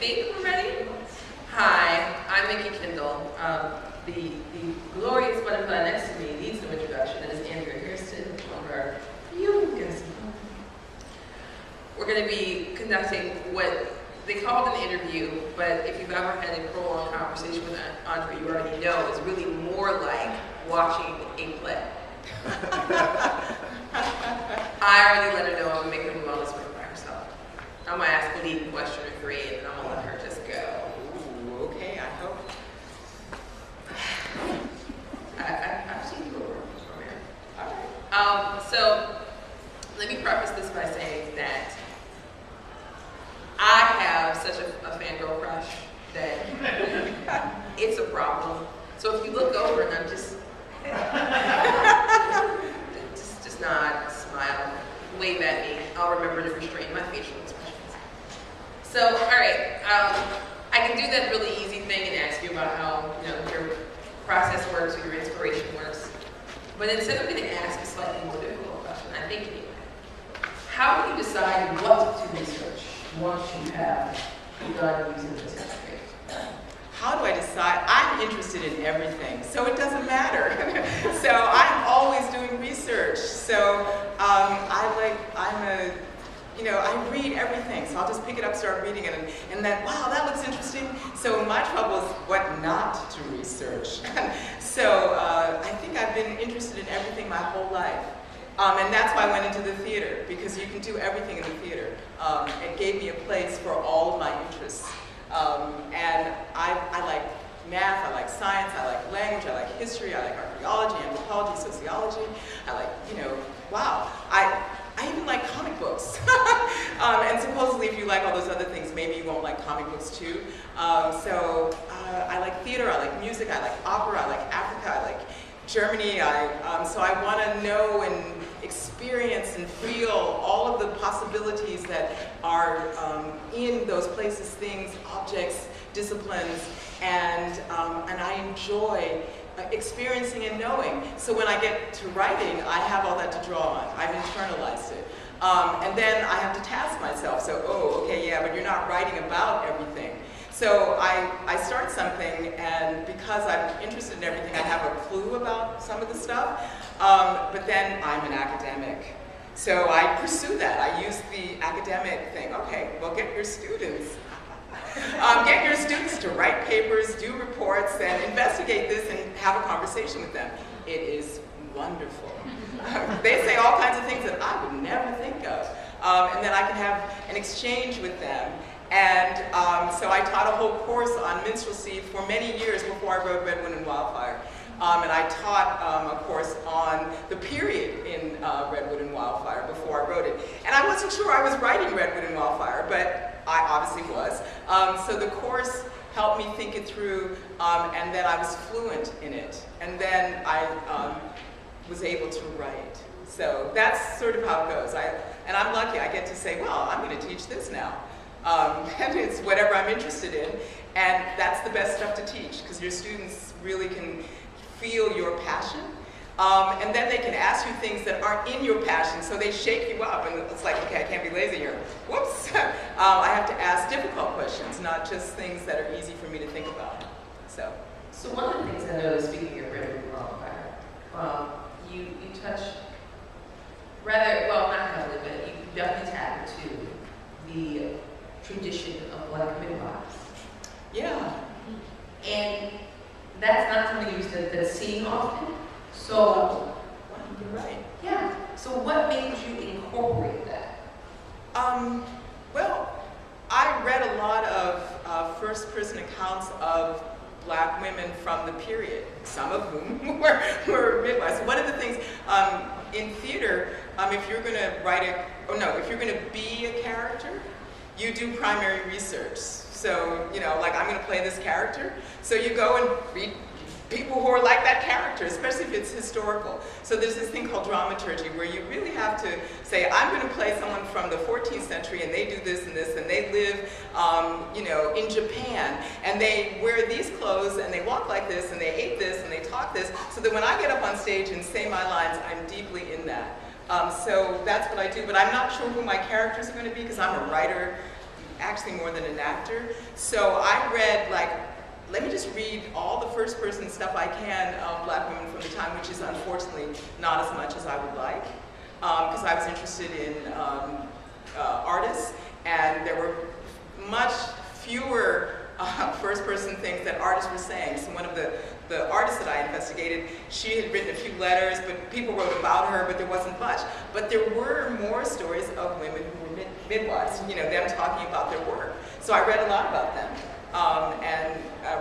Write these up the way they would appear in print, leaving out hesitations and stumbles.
think we're ready. Hi, I'm Mikki, Kendall. The glorious butterfly next to me needs no introduction. It is Andrea Hairston, one of our few guests. We're going to be conducting what they called an interview, but if you've ever had a prolonged conversation with Andrea, you already know it's really more like watching a play. I already let her know I'm going to make her do all this work by herself. I'm going to ask a leading question or three, and then I'm going to let her just go. Ooh, okay, I hope. I've seen you over from here. All right. So let me preface this by saying that I have such a fangirl crush that it's a problem. So if you look over and I'm just nod, smile, wave at me, I'll remember to restrain my facial expressions. So, all right, I can do that really easy thing and ask you about how your process works or your inspiration works. But instead, I'm going to ask a slightly more difficult question, I think anyway. How do you decide what to research once you have begun using this history? How do I decide? I'm interested in everything, so it doesn't matter. So I'm always doing research. So I read everything. So I'll just pick it up, start reading it, and then, wow, that looks interesting. So my trouble is what not to research. So I think I've been interested in everything my whole life. And that's why I went into the theater, because you can do everything in the theater. It gave me a place for all of my interests. And I like math, I like science, I like language, I like history, I like archaeology, anthropology, sociology. I like, wow. I even like comic books. And supposedly if you like all those other things, maybe you won't like comic books too. I like theater, I like music, I like opera, I like Africa, I like Germany. So I want to know and experience and feel all of the possibilities that are in those places, things, objects, disciplines, and I enjoy experiencing and knowing. So when I get to writing, I have all that to draw on. I've internalized it. And then I have to task myself. So, okay, yeah, but you're not writing about everything. So I start something, and because I'm interested in everything, I have a clue about some of the stuff, but then I'm an academic. So I pursue that. I use the academic thing. Okay, well, get your students. Get your students to write papers, do reports, and investigate this and have a conversation with them. It is wonderful. They say all kinds of things that I would never think of. And then I can have an exchange with them. And so I taught a whole course on minstrelsy for many years before I wrote Redwood and Wildfire. And I taught a course on the period in Redwood and Wildfire before I wrote it. And I wasn't sure I was writing Redwood and Wildfire, but I obviously was. So the course helped me think it through, and then I was fluent in it. And then I was able to write. So that's sort of how it goes. And I'm lucky I get to say, well, I'm going to teach this now. And it's whatever I'm interested in, and that's the best stuff to teach, because your students really can feel your passion, and then they can ask you things that aren't in your passion, so they shake you up, and it's like, okay, I can't be lazy here. Whoops! I have to ask difficult questions, not just things that are easy for me to think about. So one of the things I noticed, speaking of Redwood and Wildfire, you touch rather, well, not heavily, but you definitely tap into the tradition of Black midwives. Yeah. And that's not something that's seen often. So, you're right. Yeah. So what made you incorporate that? Well, I read a lot of first-person accounts of Black women from the period, some of whom were midwives. So one of the things in theater, if you're going to if you're going to be a character, you do primary research. So, like I'm going to play this character. So you go and read people who are like that character, especially if it's historical. So there's this thing called dramaturgy where you really have to say, I'm going to play someone from the 14th century and they do this and this, and they live, in Japan, and they wear these clothes and they walk like this and they ate this and they talk this, so that when I get up on stage and say my lines, I'm deeply in that. So that's what I do, but I'm not sure who my characters are going to be because I'm a writer actually more than an actor. So I read, like, let me just read all the first person stuff I can of Black women from the time, which is unfortunately not as much as I would like, because I was interested in artists, and there were much fewer first person things that artists were saying. So one of the artists that I investigated, she had written a few letters, but people wrote about her, but there wasn't much. But there were more stories of women who were midwives, them talking about their work. So I read a lot about them, and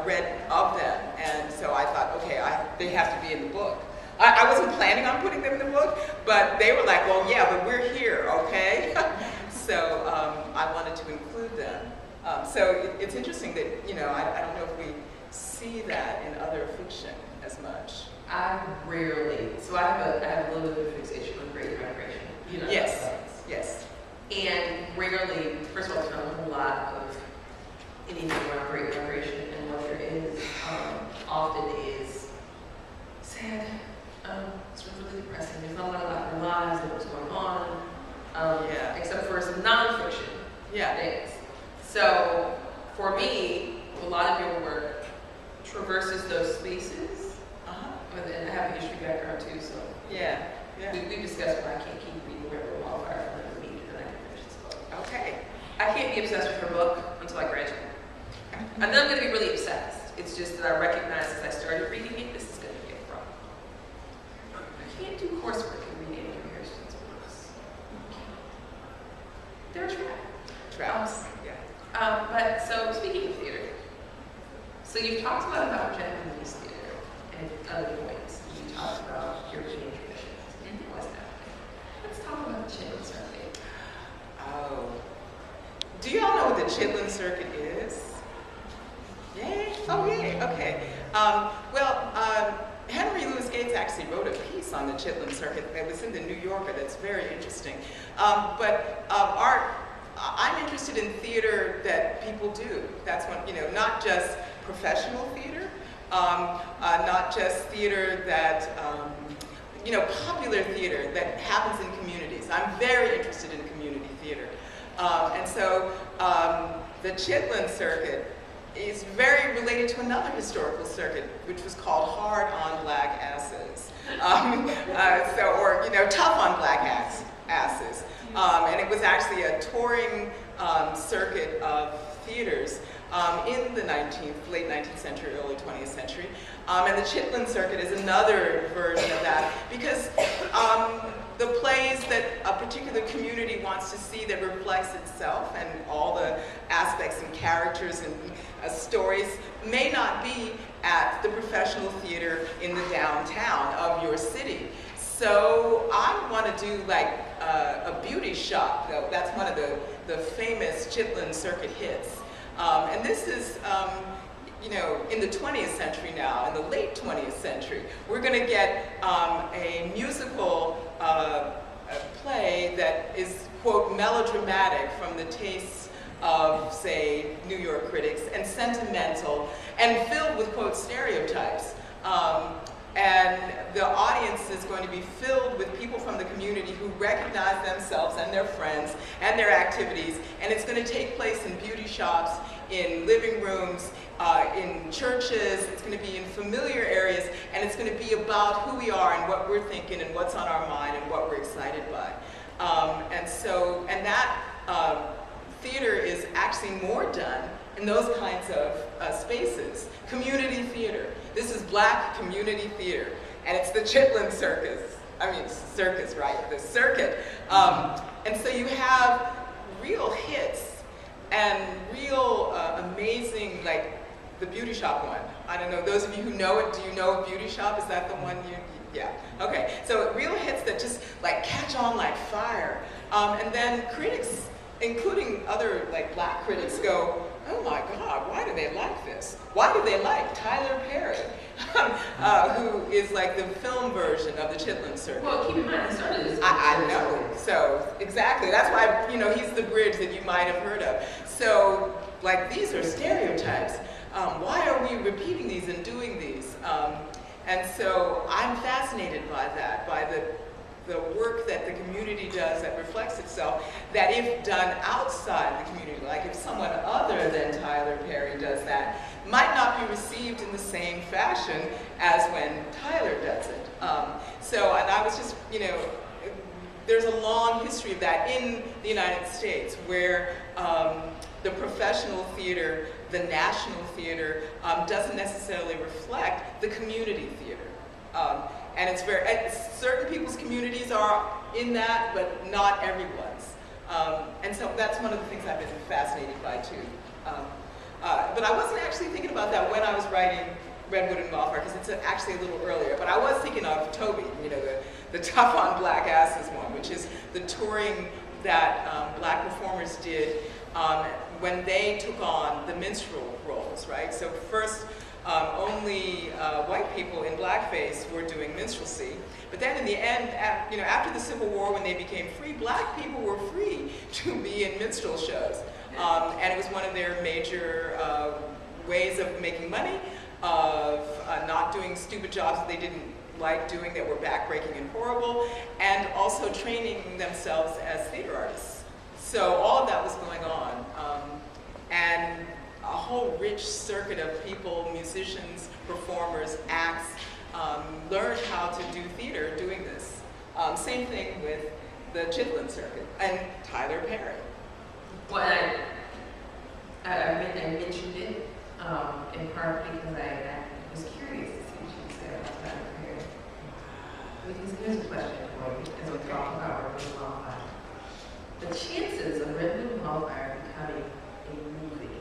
read of them. And so I thought, okay, they have to be in the book. I wasn't planning on putting them in the book, but they were like, well, yeah, but we're here, okay? So I wanted to include them. So it's interesting that, I don't know if we see that in other fiction as much. I rarely, so I have a little bit of a fixation on Great Migration. Yes, yes. And rarely, first of all, there's not a whole lot of anything around Great Migration, and what there is often is sad. It's really depressing. There's not a lot about their lives and what's going on, except for some nonfiction things. So for me, a lot of your work traverses those spaces. And I have a history background too, so we discussed why I can't keep reading River Wildfire for another week, and then I can finish this book. Okay. I can't be obsessed with her book until I graduate. And then I'm going to be really obsessed. It's just that I recognize as I started reading it, this is going to be a problem. I can't do coursework and read Andrea Hairston's books. They're a trap. Traps. But so speaking of theater, so you've talked a lot about Japanese theater and other points. You talked about European traditions and West Africa. Let's talk about the Chitlin Circuit. Oh. Do you all know what the Chitlin Circuit is? Yay? Oh, yay. Okay. Henry Louis Gates actually wrote a piece on the Chitlin Circuit. It was in the New Yorker. That's very interesting. I'm interested in theater that people do. That's one, not just professional theater, not just theater that, popular theater that happens in communities. I'm very interested in community theater. And so the Chitlin Circuit is very related to another historical circuit, which was called Hard on Black Asses. Tough on Black Asses. And it was actually a touring circuit of theaters in the late 19th century, early 20th century. And the Chitlin Circuit is another version of that, because the plays that a particular community wants to see that reflects itself and all the aspects and characters and stories may not be at the professional theater in the downtown of your city. So I want to do like a beauty shop. That's one of the famous Chitlin Circuit hits. And this is, in the 20th century now, in the late 20th century, we're going to get a musical play that is, quote, melodramatic from the tastes of, say, New York critics, and sentimental, and filled with, quote, stereotypes. And the audience is going to be filled with people from the community who recognize themselves and their friends and their activities. And it's going to take place in beauty shops, in living rooms, in churches. It's going to be in familiar areas. And it's going to be about who we are and what we're thinking and what's on our mind and what we're excited by. And that theater is actually more done in those kinds of spaces. Community theater. This is Black community theater, and it's the Chitlin Circus. Circus, right? The circuit. And so you have real hits and real amazing, like the beauty shop one. I don't know, those of you who know it, do you know a beauty shop? Is that the one yeah, okay. So real hits that just like catch on like fire. And then critics, including other like Black critics, go, oh my God, why do they like this? Why do they like Tyler Perry, who is like the film version of the Chitlin Circuit? Well, keep in mind, he started this. I know, so exactly. That's why, he's the bridge that you might have heard of. So, like, these are stereotypes. Why are we repeating these and doing these? And so I'm fascinated by that, by the work that the community does that reflects itself, that if done outside the community, like if someone fashion as when Tyler does it. And I was just, there's a long history of that in the United States where the professional theater, the national theater, doesn't necessarily reflect the community theater. And it's certain people's communities are in that, but not everyone's. And so that's one of the things I've been fascinated by too. But I wasn't actually thinking about that when I was writing Redwood and Wildfire, because it's actually a little earlier. But I was thinking of Toby, the Tough on Black Asses one, which is the touring that black performers did when they took on the minstrel roles, right? So first, only white people in blackface were doing minstrelsy. But then in the end, after the Civil War, when they became free, black people were free to be in minstrel shows. And it was one of their major ways of making money, of not doing stupid jobs that they didn't like doing, that were backbreaking and horrible, and also training themselves as theater artists. So all of that was going on. And a whole rich circuit of people, musicians, performers, acts, learned how to do theater doing this. Same thing with the Chitlin circuit and Tyler Perry. Well, I mentioned it in part because I was curious to see what you would say about Tyler Perry. Because here's a question for you as we talk about Redwood and Wildfire. The chances of Redwood and Wildfire becoming a movie,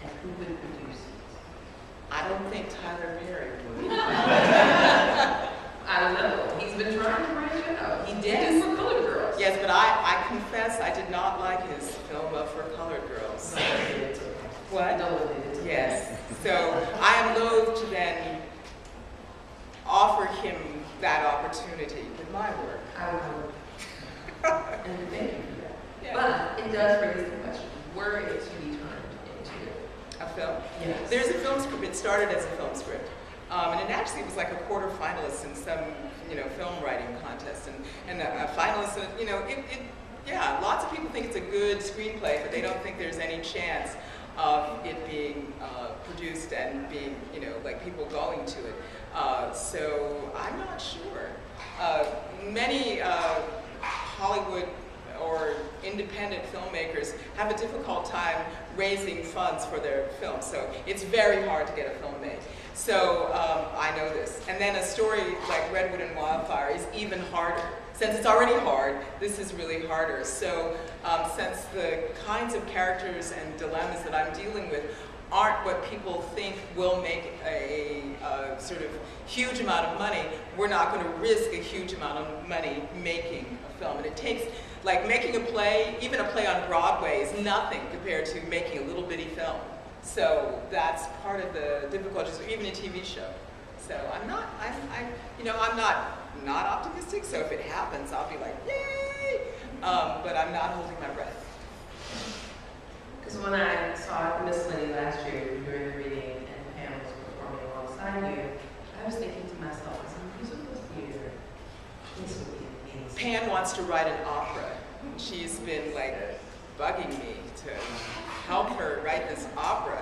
and who would produce it? I don't think Tyler Perry would. I don't know. He's been trying to branch out. He did Yes. for Colored Girls. Yes, but I confess I did not like his film For Colored Girls. No one did it to him. What? No one did it to him. Yes. So I am loath to then offer him that opportunity with my work. I would. And thank you for that. Yeah. But it does raise the question, were it to be turned into A film. yes. There's a film script. It started as a film script. And it actually was like a quarter finalist in some, film writing contest, and a finalist. Yeah, lots of people think it's a good screenplay, but they don't think there's any chance of it being produced and being, like people going to it. So I'm not sure. Many Hollywood or independent filmmakers have a difficult time raising funds for their films, so it's very hard to get a film made. So I know this. And then a story like Redwood and Wildfire is even harder. Since it's already hard, this is really harder. So since the kinds of characters and dilemmas that I'm dealing with aren't what people think will make a sort of huge amount of money, we're not going to risk a huge amount of money making a film. And it takes, like making a play, even a play on Broadway is nothing compared to making a little bitty film. So that's part of the difficulties, or even a TV show. So I'm not optimistic, so if it happens, I'll be like, yay! But I'm not holding my breath. Because when I saw Miss Lenny last year during the reading and Pam was performing alongside you, I was thinking to myself, as a musical theater, this would be amazing. Pam wants to write an opera. She's been like bugging me to help her write this opera.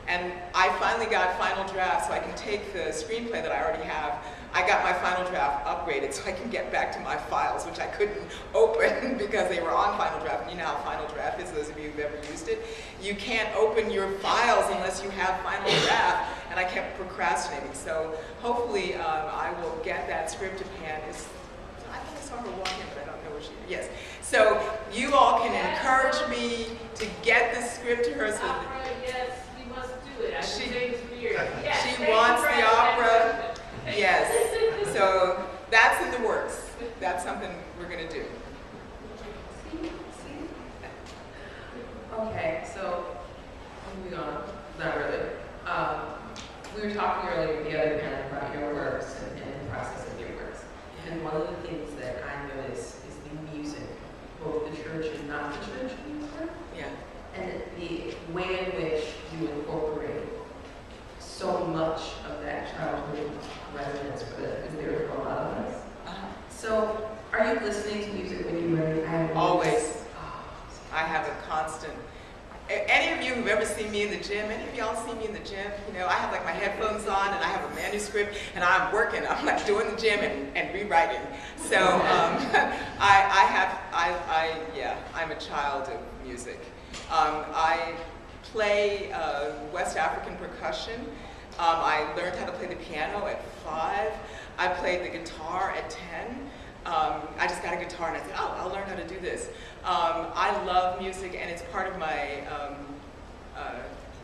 And I finally got final draft, so I can take the screenplay that I already have. I got my final draft upgraded so I can get back to my files, which I couldn't open because they were on final draft. And you know how final draft is, those of you who've ever used it. You can't open your files unless you have final draft, and I kept procrastinating. So hopefully I will get that script to Pam. I think I saw her walk in, but I don't know where she is. Yes. So you all can encourage me to get the script to her. So Yes, we must do it. She wants the opera. Yes. So that's in the works. That's something we're going to do. See? Okay, so moving on. Not really. We were talking earlier the other panel about your works and the process of your works. And one of the things that I noticed is the music, both the church and not the church music. Yeah. And the way in which you incorporate so much of that childhood resonance for that, because there are a lot of us. So, are you listening to music when you write? Always. I have a constant. any of you who've ever seen me in the gym, any of y'all see me in the gym, you know, I have like my headphones on and I have a manuscript and I'm working. I'm like doing the gym and rewriting. So I'm a child of music. I play West African percussion. I learned how to play the piano at 5. I played the guitar at 10. I just got a guitar and I said, oh, I'll learn how to do this. I love music and it's part of my,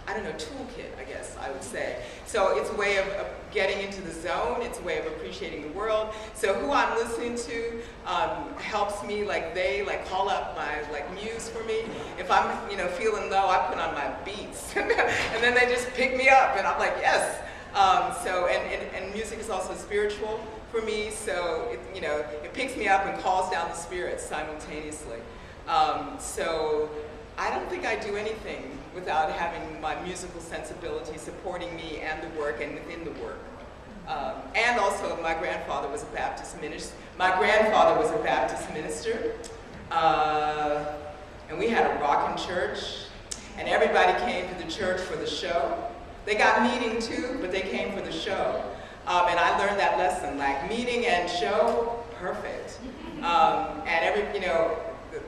I don't know, toolkit, I guess I would say. So it's a way of getting into the zone. It's a way of appreciating the world. So who I'm listening to helps me, they call up my muse for me. If I'm feeling low, I put on my beats and then they just pick me up and I'm like, yes. And music is also spiritual for me, so it picks me up and calls down the spirits simultaneously. So I don't think I do anything without having my musical sensibility supporting me and the work and within the work. And also, my grandfather was a Baptist minister. And we had a rockin' church, and everybody came to the church for the show. They got meeting too, but they came for the show. And I learned that lesson, meeting and show, perfect. And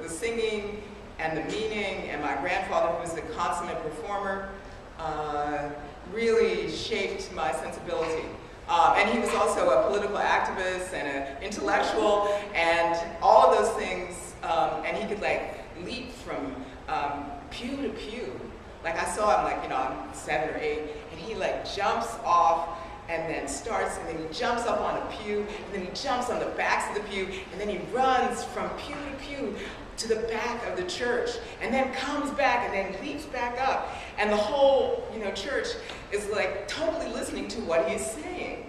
the singing and the meaning, and my grandfather, who was the consummate performer, really shaped my sensibility. And he was also a political activist and an intellectual, and all of those things, and he could leap from pew to pew. I saw him, I'm 7 or 8, and he jumps off and then starts, and then he jumps up on a pew, and then he jumps on the backs of the pew, and then he runs from pew to pew to the back of the church, and then comes back and then leaps back up. And the whole, church is totally listening to what he's saying.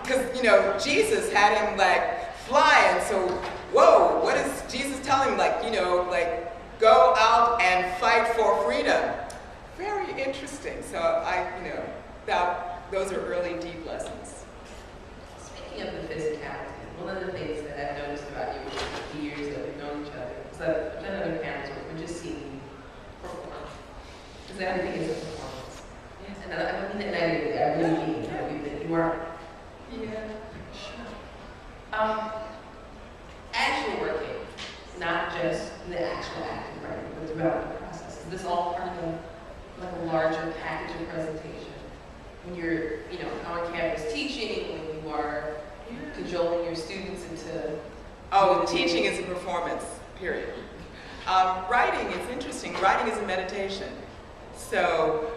Because, Jesus had him fly, and so, whoa, what is Jesus telling him? Go out and fight for freedom. Very interesting. So those are early deep lessons. Speaking of the physicality, one of the things that I've noticed about you over the years that we've known each other is that I've done other panels where we're just seeing you perform. Because everything is a performance. Yes. And I don't mean that negatively, I really mean that you are. Yeah, sure. As you're working, not just the actual act of writing, but throughout the process, is this all part of a larger package of presentation? When you're, on campus teaching, when you are cajoling your students into... Oh, teaching is a performance, period. Writing is interesting. Writing is a meditation. So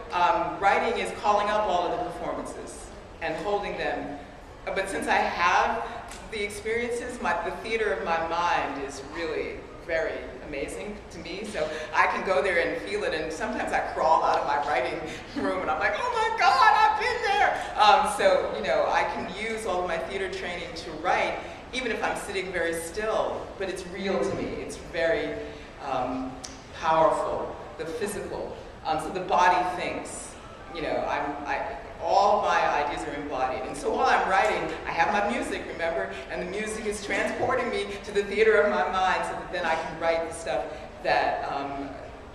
writing is calling up all of the performances and holding them. But since I have the experiences, the theater of my mind is really very amazing to me. So I can go there and feel it, and sometimes I crawl out of my writing room and I'm like, oh my God, I've been there. I can use all of my theater training to write, even if I'm sitting very still, but it's real to me. It's very powerful, the physical. So the body thinks, all my ideas are embodied. And so while I'm writing, I have my music, remember? And the music is transporting me to the theater of my mind so that then I can write the stuff that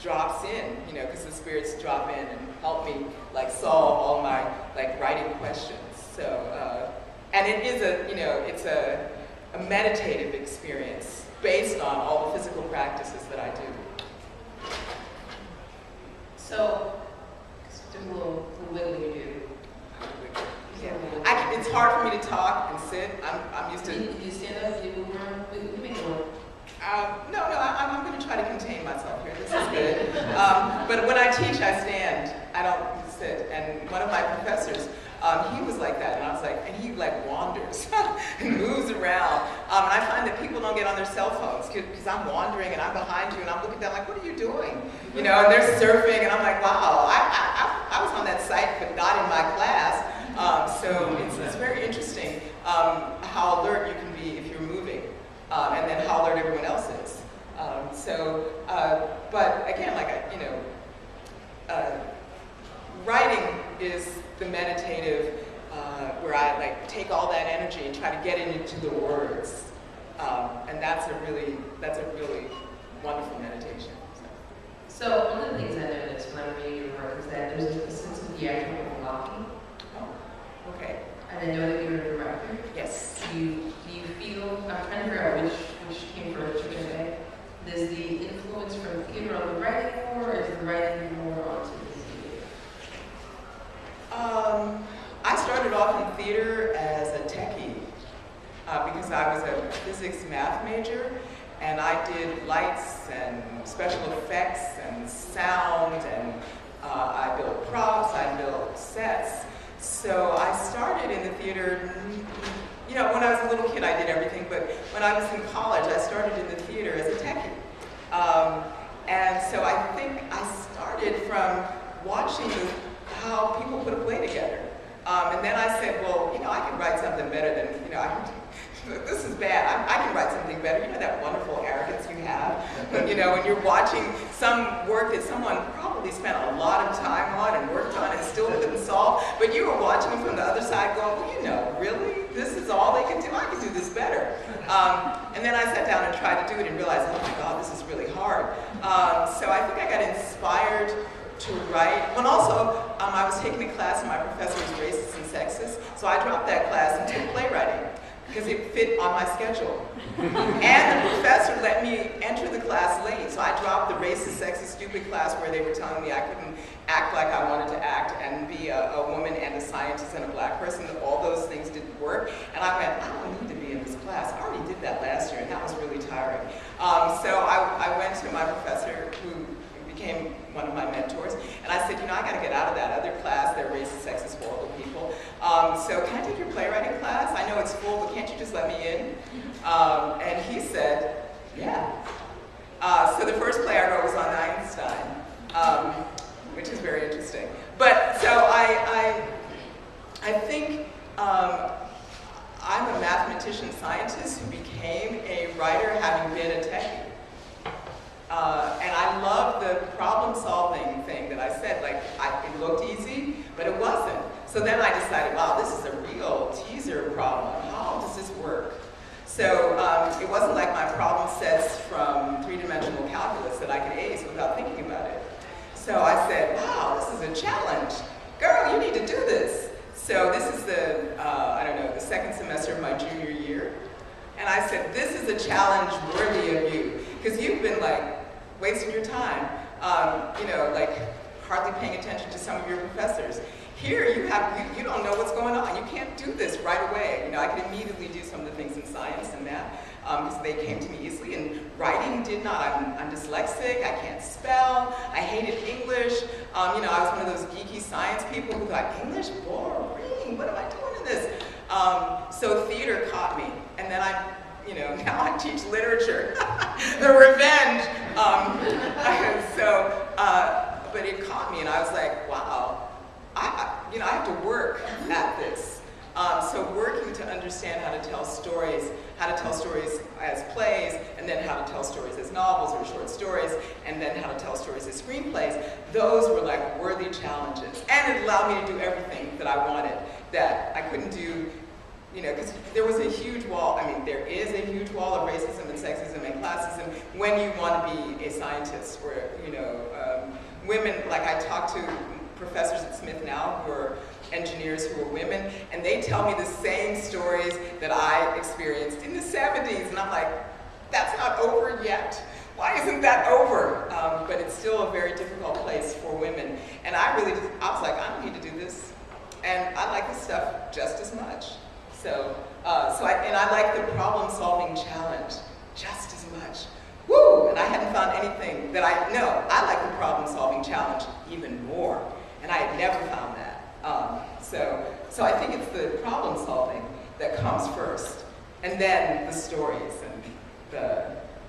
drops in, because the spirits drop in and help me solve all my writing questions. So, and it is it's a meditative experience based on all the physical practices that I do. So, there's a little wiggling you do. Yeah. It's hard for me to talk and sit. I'm used to. You stand up, you move around, we make it work. No, I'm going to try to contain myself here. This is good. But when I teach, I stand. I don't sit. And one of my professors, he was like that, and I was like, and he wanders and moves around. And I find that people don't get on their cell phones because I'm wandering and I'm behind you and I'm looking down like, what are you doing? And they're surfing, and I'm like, wow, I was on that site, but not in my class. So it's very interesting how alert you can be if you're moving, and then how alert everyone else is. But again, writing is the meditative, where I take all that energy and try to get it into the words, and that's a really wonderful meditation. So one of the things I when reading your work is that there's a sense of theatrical blocking. Oh, okay. And I know that you're a director. Yes. Do you feel, I'm trying to figure out which came first, which way. Does the influence from theater on the writing more, or is the writing more onto the theater? I started off in theater as a techie because I was a physics math major, and I did lights and special effects and sound, and I built props, I built sets. So I started in the theater, you know, when I was a little kid I did everything, but when I was in college I started in the theater as a techie. And so I think I started from watching how people put a play together. And then I said, well, you know, I can write something better than, you know, this is bad. I can write something better. You know that wonderful arrogance you have, you know, when you're watching some work that someone probably spent a lot of time on and worked on and still couldn't solve, but you were watching them from the other side going, well, you know, really? This is all they can do? I can do this better. And then I sat down and tried to do it and realized, oh my God, this is really hard. So I think I got inspired to write. Well, also, I was taking a class and my professor was racist and sexist, so I dropped that class and took playwriting because it fit on my schedule. And the professor let me enter the class late, so I dropped the racist, sexist, stupid class where they were telling me I couldn't act like I wanted to act and be a woman and a scientist and a black person. All those things didn't work. And I went, I don't need to be in this class. I already did that last year, and that was really tiring. So I went to my professor, who became one of my mentors, and I said, you know, I got to get out of that other class. They're racist, sexist, horrible people. So can I take your playwriting class? I know it's full, but can't you just let me in? And he said, yeah. So the first play I wrote was on Einstein, which is very interesting. But so I think I'm a mathematician scientist who became a writer having been a techie. And I love the problem-solving thing that I said, like, it looked easy, but it wasn't. So then I decided, wow, this is a real teaser problem. How does this work? So it wasn't like my problem sets from three-dimensional calculus that I could ace without thinking about it. So I said, wow, this is a challenge. Girl, you need to do this. So this is the, I don't know, the second semester of my junior year. And I said, this is a challenge worthy of you. Because you've been like, wasting your time, you know, like hardly paying attention to some of your professors. Here you don't know what's going on. You can't do this right away. You know, I could immediately do some of the things in science and math because they came to me easily. And writing did not. I'm dyslexic. I can't spell. I hated English. You know, I was one of those geeky science people who thought English boring. What am I doing in this? So theater caught me, and then you know, now I teach literature. The revenge. But it caught me, and I was like, wow, you know, I have to work at this. So working to understand how to tell stories as plays, and then how to tell stories as novels or short stories, and then how to tell stories as screenplays, those were like worthy challenges. And it allowed me to do everything that I wanted that I couldn't do, you know, because there was a huge wall. I mean, there is a huge wall of racism and sexism in classes, and when you want to be a scientist, or, you know, women, like I talk to professors at Smith now who are engineers who are women, and they tell me the same stories that I experienced in the 70s, and I'm like, that's not over yet. Why isn't that over? But it's still a very difficult place for women. And I was like, I don't need to do this. And I like this stuff just as much. So I like the problem-solving challenge just as much. Woo! And I hadn't found anything that I like the problem-solving challenge even more. And I had never found that. So I think it's the problem-solving that comes first, and then the stories and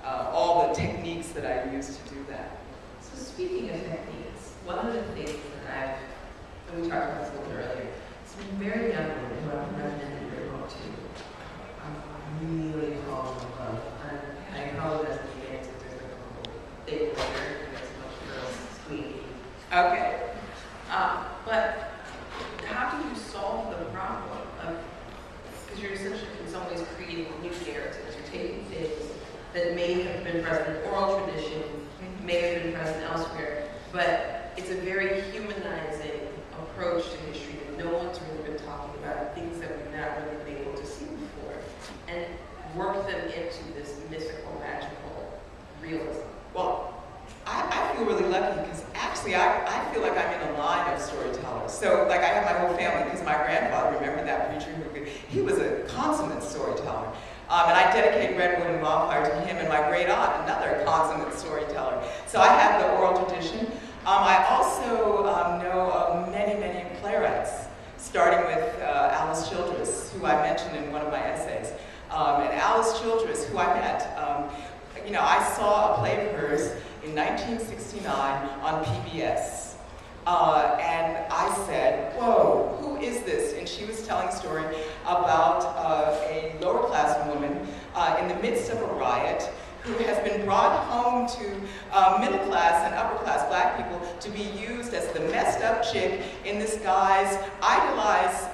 all the techniques that I use to do that. So speaking of techniques, one of the things that and we talked about this a little bit earlier, some very young women who I've recommended your book to, really fall in love. And I apologize in advance if there's like a little thing later, because a bunch of girls squeaking. Okay. But how do you solve the problem of, because you're essentially in some ways creating new narratives. You're taking things that may have been present in oral tradition, may have been present elsewhere, but it's a very humanizing approach to history that no one's really been talking about, things that we've not really been able to see before, and work them into this mythical, magical realism. Well, I feel really lucky because actually I feel like I'm in a line of storytellers. So like I have my whole family because my grandfather, remember that preacher he was a consummate storyteller. And I dedicate Redwood and Wildfire to him, and my great aunt, another consummate storyteller. So I have the oral tradition. I also know of many, many playwrights, starting with Alice Childress, who I mentioned in one of my essays. And Alice Childress, who I met, I saw a play of hers in 1969 on PBS. And I said, whoa, who is this? And she was telling a story about a lower class woman in the midst of a riot who has been brought home to middle class and upper class black people to be used as the messed up chick in this guy's idolized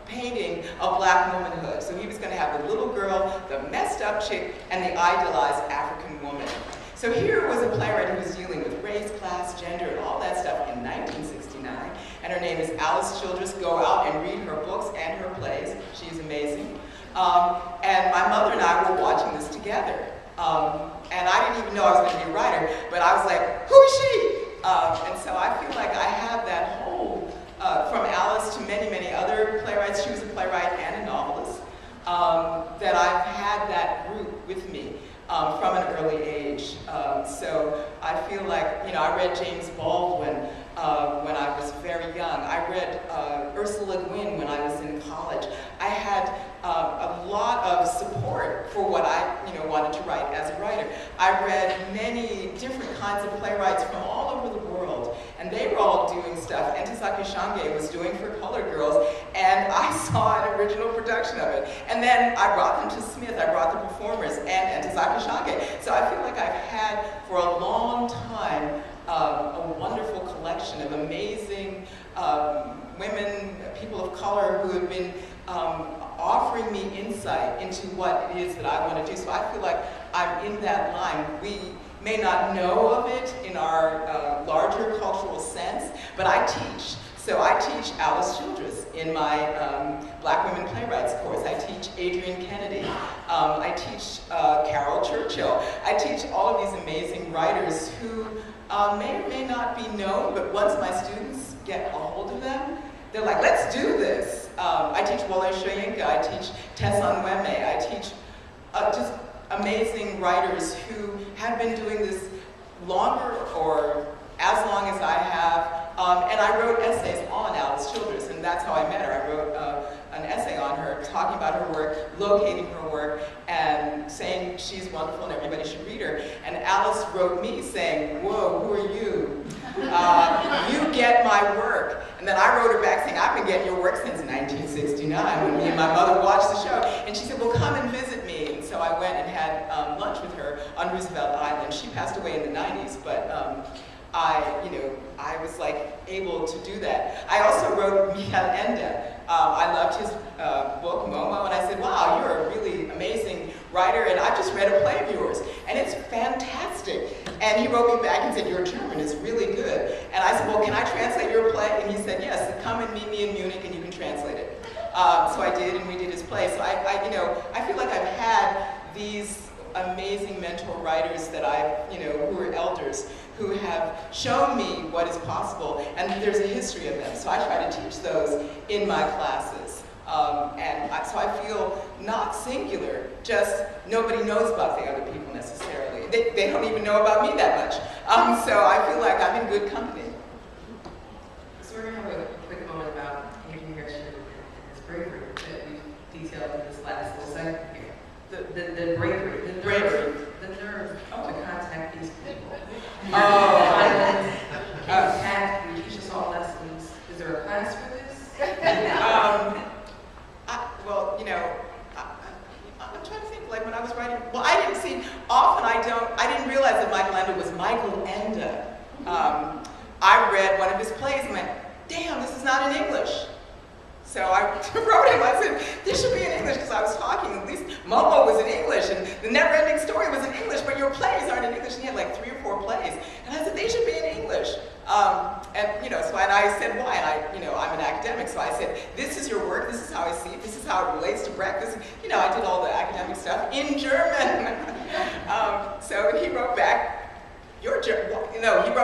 painting of black womanhood. So he was going to have the little girl, the messed up chick, and the idolized African woman. So here was a playwright who was dealing with race, class, gender, and all that stuff in 1969. And her name is Alice Childress. Go out and read her books and her plays. She's amazing. And my mother and I were watching this together. And I didn't even know I was going to be a writer, but I was like, who is she? And so I feel like I have that whole, from Alice to many, many other playwrights. She was a playwright and a novelist. That I've had that root with me. From an early age. So I feel like, I read James Baldwin when I was very young. I read Ursula Gwynn when I was in college. I had a lot of support for what I wanted to write as a writer. I read many different kinds of playwrights from all over the world, and they were all doing stuff. Ntozake Shange was doing For Colored Girls, and I saw an original production of it. And then I brought them to Smith. I brought the performers and Ntozake Shange. So I feel like I've had, for a long time, a wonderful collection of amazing women, people of color who have been offering me insight into what it is that I want to do. So I feel like I'm in that line. We may not know of it in our larger cultural sense, but I teach. So I teach Alice Childress in my Black Women Playwrights course. I teach Adrienne Kennedy. I teach Carol Churchill. I teach all of these amazing writers who may or may not be known, but once my students get a hold of them, they're like, let's do this. I teach Wole Soyinka. I teach Tesson Weme. I teach just amazing writers who have been doing this longer or as long as I have. And I wrote essays on Alice Childress, and that's how I met her. I wrote an essay on her, talking about her work, locating her work, and saying she's wonderful and everybody should read her. And Alice wrote me saying, whoa, who are you? You get my work. And then I wrote her back saying, I've been getting your work since 1969 when me and my mother watched the show. And she said, well, come and visit me. And so I went and had lunch with her on Roosevelt Island. She passed away in the 90s, but I was like able to do that. I also wrote Michael Ende. I loved his book, Momo, and I said, wow, you're a really amazing writer, and I just read a play of yours, and it's fantastic. And he wrote me back and said, your German is really good. And I said, well, can I translate your play? And he said, yes, come and meet me in Munich and you can translate it. So I did, and we did his play. So I feel like I've had these amazing mentor writers that who are elders, who have shown me what is possible, and there's a history of them. So I try to teach those in my classes. So I feel not singular, just nobody knows about the other people necessarily. They don't even know about me that much. So I feel like I'm in good company. So we're going to have a quick moment about Andrea Hairston and his bravery that we detailed in this last little segment here. The bravery, the nerve to contact these people. You teach us all lessons. Is there a class for this? I'm trying to think, like when I was writing, I didn't realize that Michael Ende was Michael Ende. I read one of his plays and went, damn, this is not in English. So I wrote him, I said, this should be in English, because I was talking, at least Momo was in English, and The Never-Ending Story was in English, but your plays aren't in English, and he had like 3 or 4 plays. And I said, they should be in English. And I said, why? And I'm an academic, so I said, this is your work, this is how I see it, this is how it relates to breakfast. I did all the academic stuff in German. So he wrote back, he wrote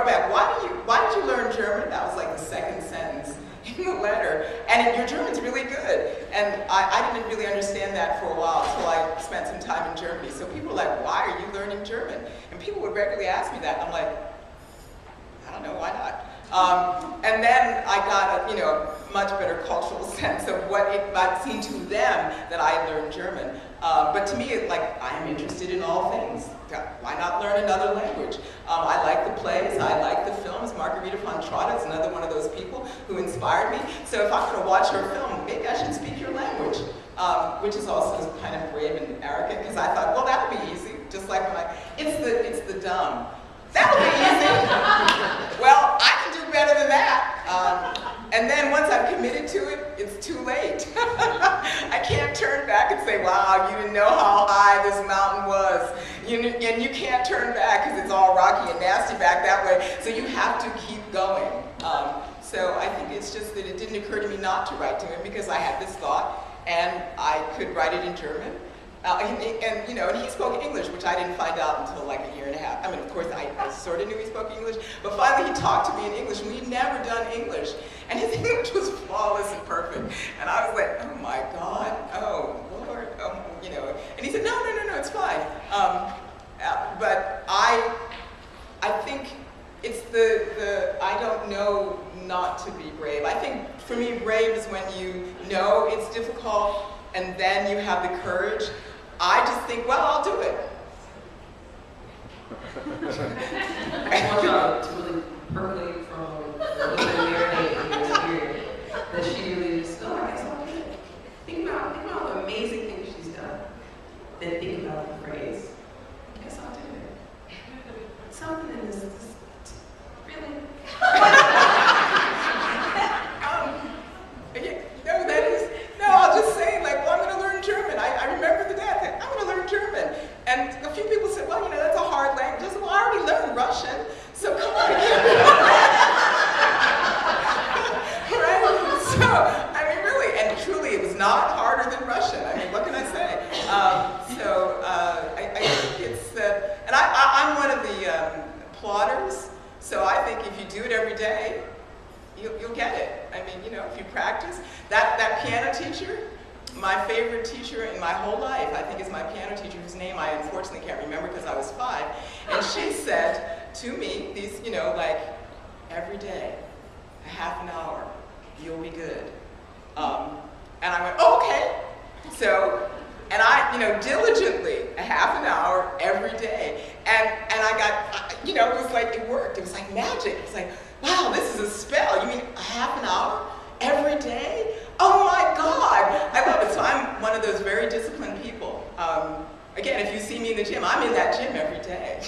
back, why did you learn German? That was like the second sentence in the letter. And your German's really good. And I didn't really understand that for a while until I spent some time in Germany. So people were like, why are you learning German? And people would regularly ask me that. And I'm like, I don't know, why not? And then I got a much better cultural sense of what it might seem to them that I had learned German. But to me, I am interested in all things. Why not learn another language? I like the plays, I like the films. Margarita von Trotta is another one of those people who inspired me. So if I'm going to watch her film, maybe I should speak your language, which is also kind of brave and arrogant, because I thought, well, that'll be easy. Just like when it's the dumb. That'll be easy. Well, I can do better than that. And then once I've committed to it, it's too late. I can't turn back and say, wow, you didn't know how high this mountain was. And you can't turn back because it's all rocky and nasty back that way. So you have to keep going. So I think it's just that it didn't occur to me not to write to him because I had this thought and I could write it in German. And he spoke English, which I didn't find out until like a year and a half. I mean, of course, I sort of knew he spoke English, but finally he talked to me in English, and we'd never done English. And his English was flawless and perfect. And I was like, oh my God, oh Lord, And he said, no, it's fine. But I think it's the I don't know not to be brave. I think for me, brave is when you know it's difficult, and then you have the courage. I just think, well, I'll do it. I want y'all to really percolate from a little bit of marinade in your spirit that she really just, I guess I'll do it. Think about all the amazing things she's done. Then think about the phrase, I guess I'll do it. Something in this really. I'll just say, I'm going to learn German. I remember the day I said, I'm going to learn German. And a few people said, well, that's a hard language. I said, well, I already learned Russian, so come on. Right? So, really, and truly, it was not harder than Russian. What can I say? I think it's, and I'm one of the plotters, so I think if you do it every day, you'll get it. If you practice. That piano teacher, my favorite teacher in my whole life, I think is my piano teacher, whose name I unfortunately can't remember because I was 5. And she said to me, every day, a half an hour, you'll be good. And I went, oh, okay. So, and I, diligently, a half an hour every day. And I got, it was like, it worked. It was like magic. It's like, wow, this is a spell. You mean a half an hour every day? Oh my God, I love it. So I'm one of those very disciplined people. Again, if you see me in the gym, I'm in that gym every day,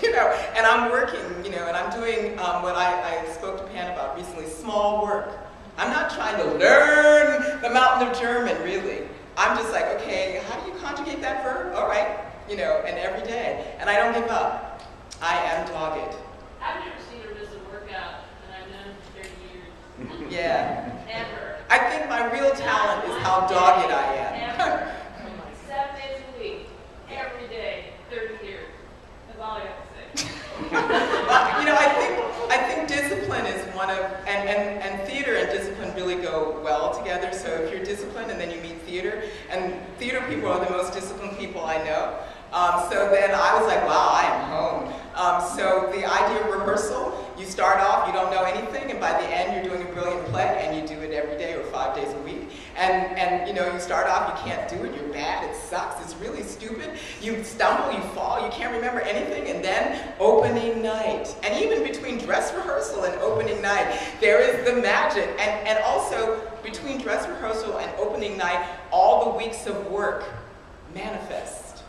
and I'm working, and I'm doing what I spoke to Pan about recently, small work. I'm not trying to learn the mountain of German, really. I'm just like, okay, how do you conjugate that verb? All right, and every day. And I don't give up. I am dogged. I've never seen her miss a workout, and I've known her for 30 years. Yeah. Ever. I think my real talent is how dogged I am. Ever. 7 days a week, every day, 30 years. That's all I have to say. I think discipline is one of, and theater and discipline really go well together. So if you're disciplined and then you meet theater, and theater people are the most disciplined people I know. So then I was like, wow, I am home. So the idea of rehearsal, you start off, you don't know anything, and by the end you're doing a brilliant play, and you do it every day or 5 days a week. And you start off, you can't do it, you're bad, it sucks, it's really stupid. You stumble, you fall, you can't remember anything, and then opening night. And even between dress rehearsal and opening night, there is the magic. And also, between dress rehearsal and opening night, all the weeks of work manifest.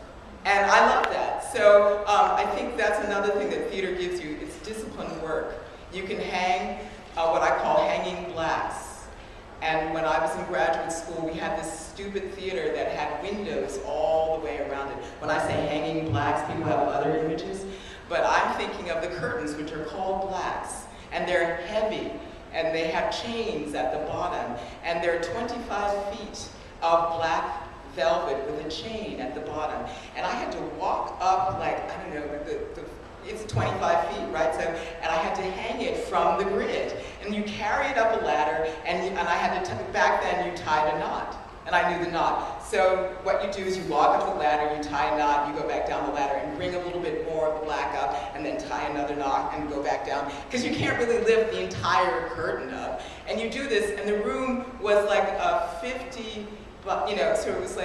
And I love that. So I think that's another thing that theater gives you. It's disciplined work. You can hang what I call hanging blacks. And when I was in graduate school, we had this stupid theater that had windows all the way around it. When I say hanging blacks, people have other images. But I'm thinking of the curtains, which are called blacks. And they're heavy. heavy, and they have chains at the bottom, and they're 25 feet of black velvet with a chain at the bottom. And I had to walk up, like, I don't know, it's 25 feet, right? So, and I had to hang it from the grid. And you carry it up a ladder, and I had to, back then you tied a knot. And I knew the knot. So what you do is you walk up the ladder, you tie a knot, you go back down the ladder and bring a little bit more of the black up, and then tie another knot and go back down. Because you can't really lift the entire curtain up. And you do this, and the room was like 50, you know, so it was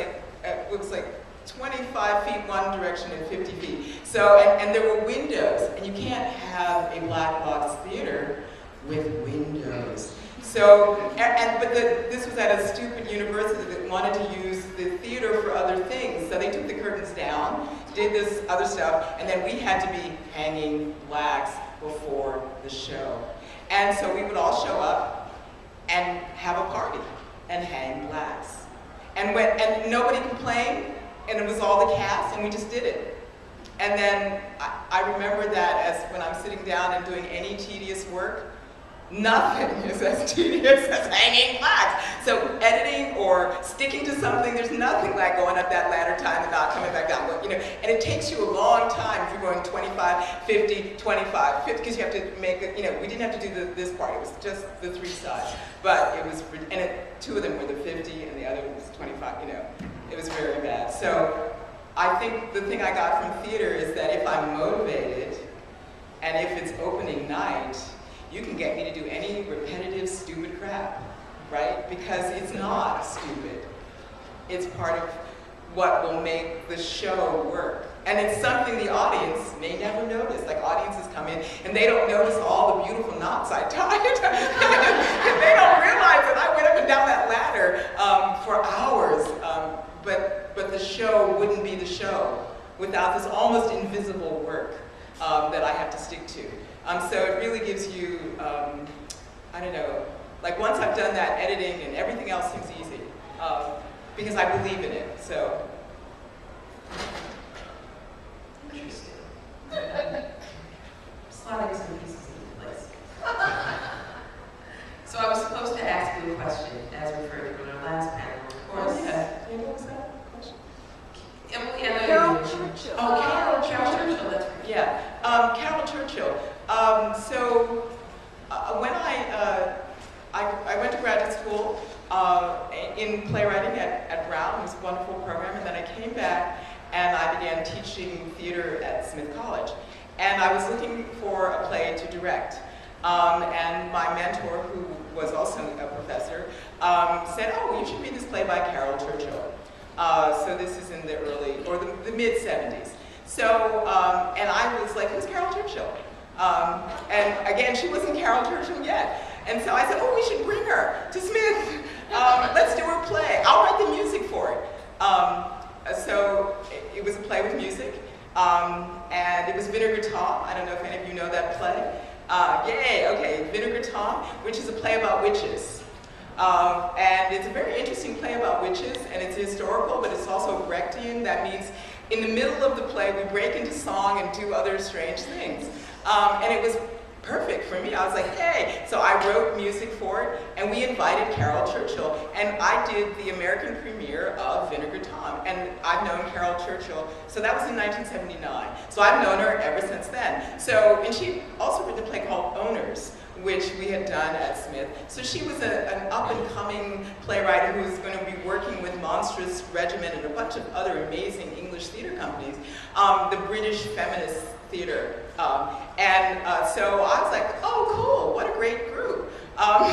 like 25 feet one direction and 50 feet. So, and there were windows, and you can't have a black box theater with windows. So, but this was at a stupid university that wanted to use the theater for other things. So they took the curtains down, did this other stuff, and then we had to be hanging blacks before the show. And so we would all show up and have a party and hang blacks. And nobody complained, and it was all the cast, and we just did it. And then I remember that as when I'm sitting down and doing any tedious work, nothing is as tedious as hanging blacks. So editing or sticking to something, there's nothing like going up that ladder, tying the knot, coming back down. You know, and it takes you a long time if you're going 25, 50, 25, 50, because you have to make it, you know, we didn't have to do this part, it was just the three sides. But it was, and two of them were the 50 and the other was 25, you know, it was very bad. So I think the thing I got from theater is that if I'm motivated, and if it's opening night, you can get me to do any repetitive, stupid crap, right? Because it's not stupid. It's part of what will make the show work. And it's something the audience may never notice. Like, audiences come in and they don't notice all the beautiful knots I tied. And they don't realize that I went up and down that ladder for hours. But the show wouldn't be the show without this almost invisible work that I have to stick to. So it really gives you, I don't know, like once I've done that editing and everything else seems easy, because I believe in it, so. Interesting. Sliding some pieces into place. So I was supposed to ask you a question as referred to in our last panel, of course. Yeah, what was that question? Emily, I know Carol you. Churchill. Oh, Carol Churchill, that's right. Yeah, Carol Churchill. When I went to graduate school in playwriting at Brown, it was a wonderful program, and then I came back and I began teaching theater at Smith College. And I was looking for a play to direct. And my mentor, who was also a professor, said, oh, well, you should read this play by Carol Churchill. So this is in the early, or the mid-70s. So, and I was like, who's Carol Churchill? And again, she wasn't Carol Churchill yet. And so I said, oh, we should bring her to Smith. Let's do her play. I'll write the music for it. So it was a play with music. And it was Vinegar Tom. I don't know if any of you know that play. Yay, okay, Vinegar Tom, which is a play about witches. And it's a very interesting play about witches, and it's historical, but it's also Brechtian. That means in the middle of the play, we break into song and do other strange things. And it was perfect for me. I was like, hey. So I wrote music for it, and we invited Carol Churchill, and I did the American premiere of Vinegar Tom. And I've known Carol Churchill, so that was in 1979. So I've known her ever since then. So, and she also wrote a play called Owners, which we had done at Smith. So she was an up-and-coming playwright who was going to be working with Monstrous Regiment and a bunch of other amazing English theater companies, the British Feminist Theater. So I was like, oh, cool, what a great group.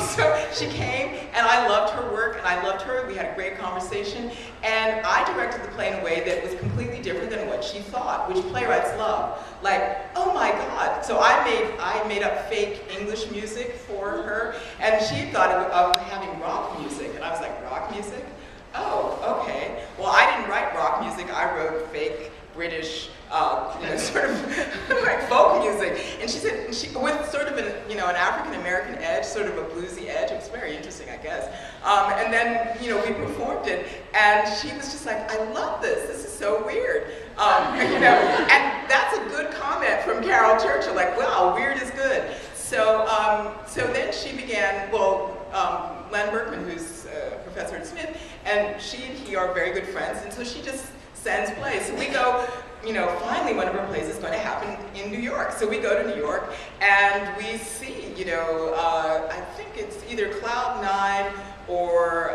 So she came, and I loved her work, and I loved her. We had a great conversation, and I directed the play in a way that was completely different than what she thought, which playwrights love. Like, oh my God. So I made up fake English music for her, and she thought of having rock music, and I was like, rock music? Oh, okay. Well, I didn't write rock music. I wrote fake British, sort of like folk music. And she said, with sort of an African-American edge, sort of a bluesy edge. It was very interesting, I guess. And then, we performed it, and she was just like, I love this. This is so weird. And that's a good comment from Carol Churchill, like, wow, weird is good. So then she began, Len Berkman, who's a professor at Smith, and she and he are very good friends, and so she just sends plays. So we go, finally one of her plays is going to happen in New York. So we go to New York, and we see, I think it's either Cloud 9 or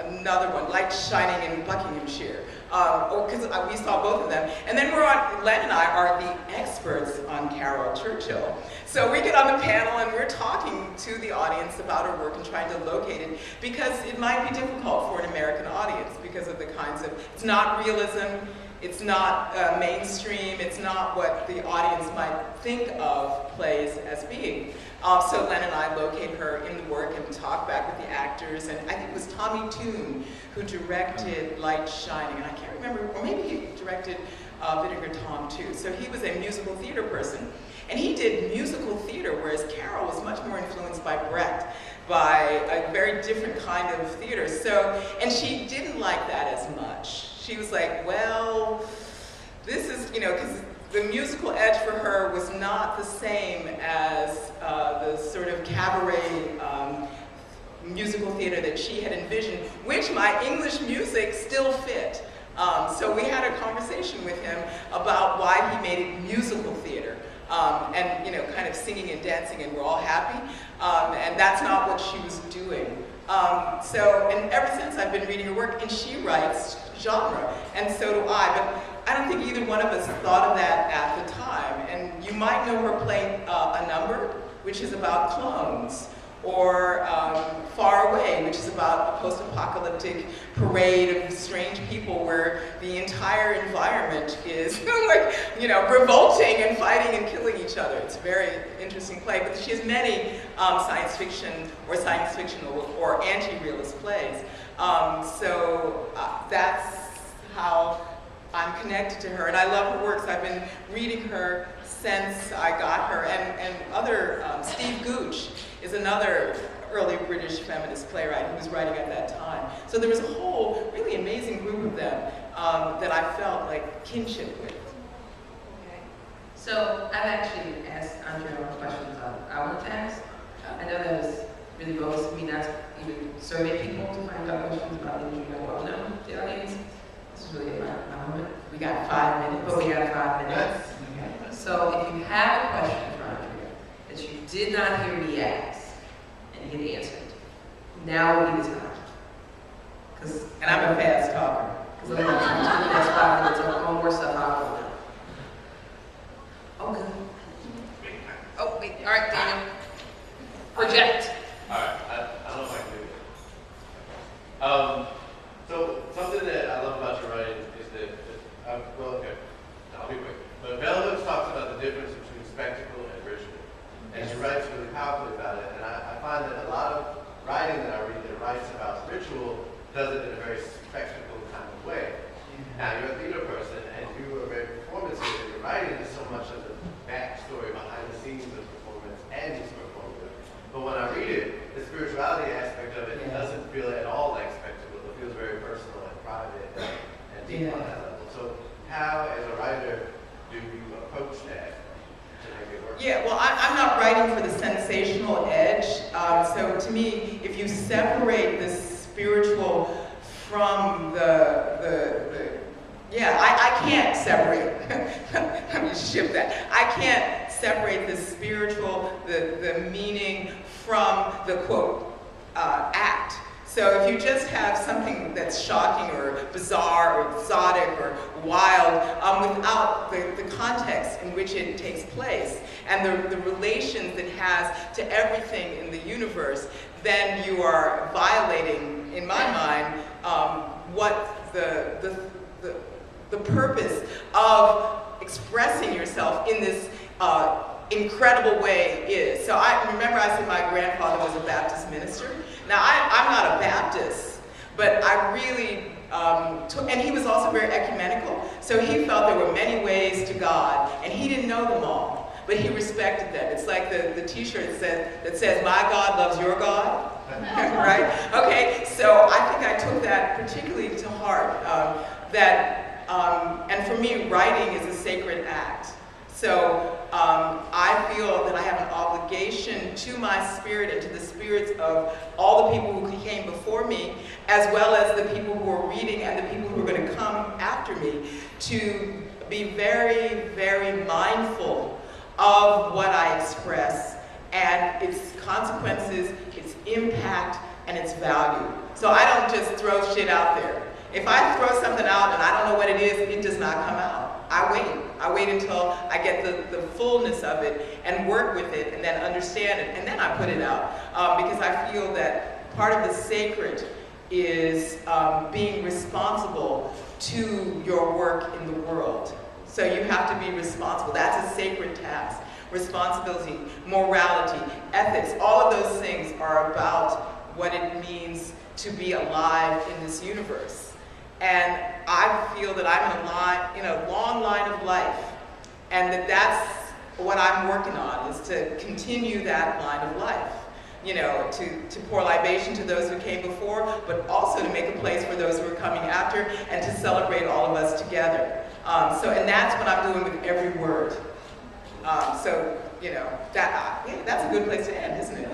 another one, Light Shining in Buckinghamshire. Because we saw both of them. And then Len and I are the experts on Carol Churchill. So we get on the panel and we're talking to the audience about her work and trying to locate it, because it might be difficult for an American audience because of the kinds of, it's not realism, it's not mainstream, it's not what the audience might think of plays as being. So Len and I locate her in the work and talk back with the actors, and I think it was Tommy Toon who directed Light Shining, and I can't remember, or maybe he directed Vinegar Tom too. So he was a musical theater person, and he did musical theater, whereas Carol was much more influenced by Brecht, by a very different kind of theater. So, and she didn't like that as much. She was like, well, this is, because the musical edge for her was not the same as the sort of cabaret musical theater that she had envisioned, which my English music still fit. So we had a conversation with him about why he made it musical theater. And kind of singing and dancing, and we're all happy. And that's not what she was doing. And ever since I've been reading her work, and she writes genre, and so do I. But I don't think either one of us thought of that at the time. And you might know her play A Number, which is about clones, or Far Away, which is about a post-apocalyptic parade of strange people where the entire environment is revolting and fighting and killing each other. It's a very interesting play, but she has many science fiction or anti-realist plays. So that's how I'm connected to her, and I love her works. I've been reading her since I got her, and other, Steve Gooch is another early British feminist playwright who was writing at that time. So there was a whole really amazing group of them that I felt like kinship with. Okay. So I've actually asked Andrea all the questions I wanted to ask. I know that was really bogus of me not to even survey people to find out questions about the industry I want to know the audience. This is really my moment. We got 5 minutes. But we got 5 minutes. So if you have a question for Andrea that you did not hear me ask and get answered, now would be the time. And I'm a fast talker. Because I'm going to do the next 5 minutes of more stuff I want to know. Okay. Oh, wait, all right, Daniel. Project. All right, I don't know if I can do it. So something that I love about your writing is that, I'll be quick. But Bell Hooks talks about the difference between spectacle and ritual. And she writes really powerfully about it. And I find that a lot of writing that I read that writes about ritual does it in a very spectacle kind of way. Now, you're a theater person, and you are very performative, and your writing is so much of the backstory behind the scenes of the performance and its performative. But when I read it, the spirituality aspect of it doesn't feel at all like spectacle. It feels very personal and private and deep on that level. So how, as a writer, do you approach that to make it work? Yeah, well, I'm not writing for the sensational edge. So to me, if you separate the spiritual from I can't separate. Let me shift that. I can't separate the spiritual, the meaning from the quote act. So if you just have something that's shocking or bizarre or exotic or wild without the context in which it takes place and the relations it has to everything in the universe, then you are violating, in my mind, what the purpose of expressing yourself in this incredible way is. So I said my grandfather was a Baptist minister. Now I'm not a Baptist, but I really and he was also very ecumenical. So he felt there were many ways to God, and he didn't know them all, but he respected them. It's like the T-shirt that says, "My God loves your God." Right? Okay. So I think I took that particularly to heart. And for me, writing is a sacred act. So I feel that I have an obligation to my spirit and to the spirits of all the people who came before me, as well as the people who are reading and the people who are going to come after me, to be very, very mindful of what I express and its consequences, its impact, and its value. So I don't just throw shit out there. If I throw something out and I don't know what it is, it does not come out. I wait. I wait until I get the fullness of it and work with it and then understand it, and then I put it out. Because I feel that part of the sacred is being responsible to your work in the world. So you have to be responsible. That's a sacred task. Responsibility, morality, ethics, all of those things are about what it means to be alive in this universe. And I feel that I'm in a long line of life, and that's what I'm working on, is to continue that line of life. You know, to pour libation to those who came before, but also to make a place for those who are coming after, and to celebrate all of us together. And that's what I'm doing with every word. You know, that's a good place to end, isn't it?